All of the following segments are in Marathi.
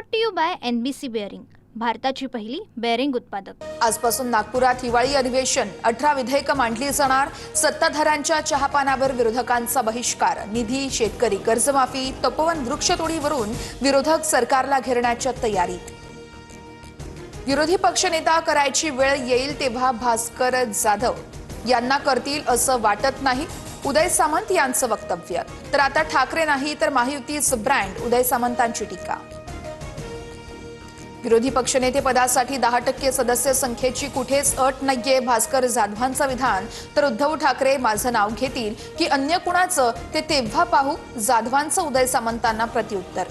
Brought to you by NBC bearing, भारताची पहिली बेअरिंग उत्पादक। आजपासून नागपुरात हिवाळी अधिवेशन, 18 विधेयकं मांडली जाणार। सत्ताधाऱ्यांच्या चहापानावर विरोधकांचा बहिष्कार। निधी, शेतकरी कर्जमाफी, तपोवन वृक्षतोडीवरून विरोधक सरकारला घेरण्याच्या तयारीत। विरोधी पक्षनेता करायची वेळ येईल तेव्हा भास्कर जाधव यांना करतील असं वाटत नाही, उदय सामंत यांचं वक्तव्य। तर आता ठाकरे नाही तर महायुतीच ब्रँड, उदय सामंतांची टीका। विरोधी पक्षनेते पदासाठी 10% सदस्य संख्येची कुठेच अट नाहीये, भास्कर जाधवांचं विधान। तर उद्धव ठाकरे माझं नाव घेतील की अन्य कुणाचं ते तेव्हा पाहू, जाधवांचं उदय सामंतांना प्रत्युत्तर।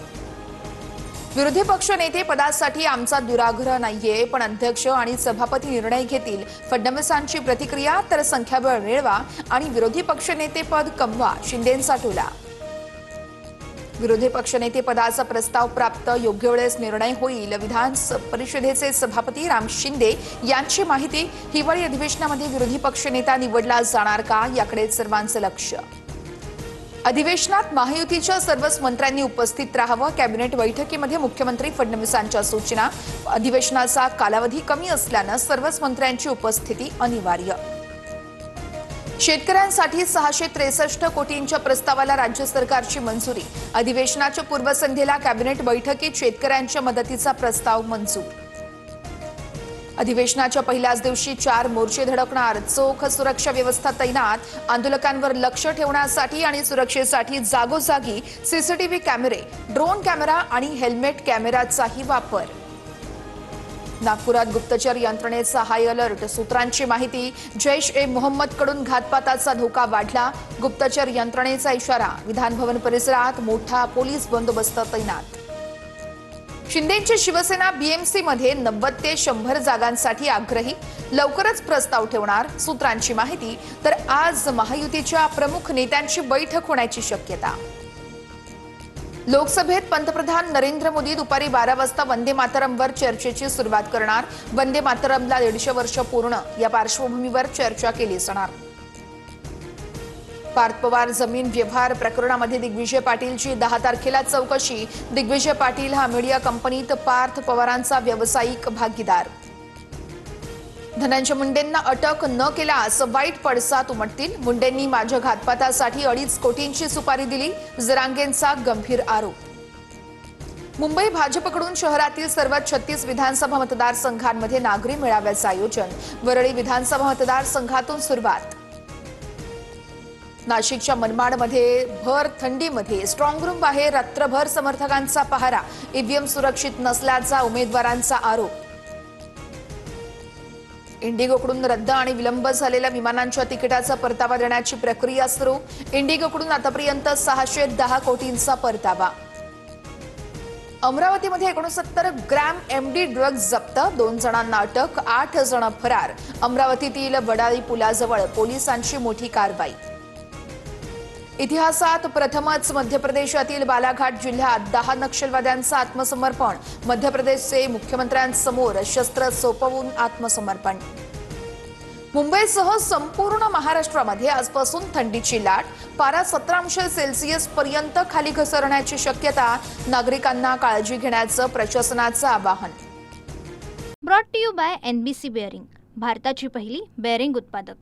विरोधी पक्षनेते पदासाठी आमचा दुराग्रह नाहीये, पण अध्यक्ष आणि सभापती निर्णय घेतील, फडणवीसांची प्रतिक्रिया। तर संख्याबळ मिळवा आणि विरोधी पक्षनेते पद कमवा, शिंदेंचा टोला। विरोधी पक्षनेते पदाचा प्रस्ताव प्राप्त, योग्य वेळेस निर्णय होईल, विधान परिषदेचे सभापती राम शिंदे यांची माहिती। हिवाळी अधिवेशनामध्ये विरोधी पक्षनेता निवडला जाणार का, याकडे सर्वांचं लक्ष। अधिवेशनात महायुतीच्या सर्वच मंत्र्यांनी उपस्थित राहावं, कॅबिनेट बैठकीमध्ये मुख्यमंत्री फडणवीसांच्या सूचना। अधिवेशनाचा कालावधी कमी असल्यानं सर्वच मंत्र्यांची उपस्थिती अनिवार्य। शेतकऱ्यांसाठी 663 कोटींच्या प्रस्तावाला राज्य सरकारची मंजुरी। अधिवेशनाच्या पूर्वसंध्येला कॅबिनेट बैठकीत शेतकऱ्यांच्या मदतीचा प्रस्ताव मंजूर। अधिवेशनाच्या पहिल्याच दिवशी 4 मोर्चे धडकणार, चोख सुरक्षा व्यवस्था तैनात। आंदोलकांवर लक्ष ठेवण्यासाठी आणि सुरक्षेसाठी जागोजागी सीसीटीव्ही कॅमेरे, ड्रोन कॅमेरा आणि हेल्मेट कॅमेराचाही वापर। नागपुरात गुप्तचर यंत्रणेचा हाय अलर्ट, सूत्रांची माहिती। जैश-ए-मोहम्मदकडून घातपाताचा धोका वाढला, गुप्तचर यंत्रणेचा इशारा। विधान भवन परिसरात मोठा पोलीस बंदोबस्त तैनात। शिंदेंची शिवसेना BMC मध्ये 90 ते 100 जागांसाठी आग्रही, लवकरच प्रस्ताव ठेवणार, सूत्रांची माहिती। तर आज महायुतीच्या प्रमुख नेत्यांची बैठक होण्याची शक्यता। लोकसभेत पंतप्रधान नरेंद्र मोदी दुपारी 12 वाजता वंदे मातरमवर चर्चेची सुरुवात करणार। वंदे मातरमला 150 वर्ष पूर्ण, या पार्श्वभूमीवर चर्चा केली जाणार। पार्थ पवार जमीन व्यवहार प्रकरणामध्ये दिग्विजय पाटीलची 10 तारखेला चौकशी। दिग्विजय पाटील हा मीडिया कंपनीत पार्थ पवारांचा व्यावसायिक भागीदार। धनंजय मुंडेंना अटक न केल्यास वाईट पडसाद उमटतील, मुंडेंनी माझ्या घातपातासाठी 2.5 कोटींची सुपारी दिली, जरांगेंचा गंभीर आरोप। मुंबई भाजपकडून शहरातील सर्व 36 विधानसभा मतदारसंघांमध्ये नागरी मेळाव्याचं आयोजन। वरळी विधानसभा मतदारसंघातून सुरुवात। नाशिकच्या मनमाडमध्ये भर थंडीमध्ये स्ट्रॉंग रूम बाहेर रात्रभर समर्थकांचा पहारा, ईव्हीएम सुरक्षित नसल्याचा उमेदवारांचा आरोप। इंडिगोकडून रद्द आणि विलंब झालेल्या विमानांच्या तिकिटाचा परतावा देण्याची प्रक्रिया सुरू। इंडिगोकडून आतापर्यंत 610 कोटींचा परतावा। अमरावतीमध्ये 69 ग्रॅम MD ड्रग्ज जप्त, 2 जणांना अटक, 8 जण फरार। अमरावतीतील वडाळी पुलाजवळ पोलिसांची मोठी कारवाई। इतिहासात प्रथमच मध्य प्रदेशातील बालाघाट जिल्ह्यात 10 नक्षलवाद्यांचं आत्मसमर्पण। मध्य प्रदेशचे मुख्यमंत्र्यांसमोर शस्त्र सोपवून आत्मसमर्पण। मुंबईसह संपूर्ण महाराष्ट्रामध्ये आजपासून थंडीची लाट, पारा 17° पर्यंत खाली घसरण्याची शक्यता। नागरिकांना काळजी घेण्याचं प्रशासनाचं आवाहन। Brought to you by NBC bearing, भारताची पहिली बेअरिंग उत्पादक।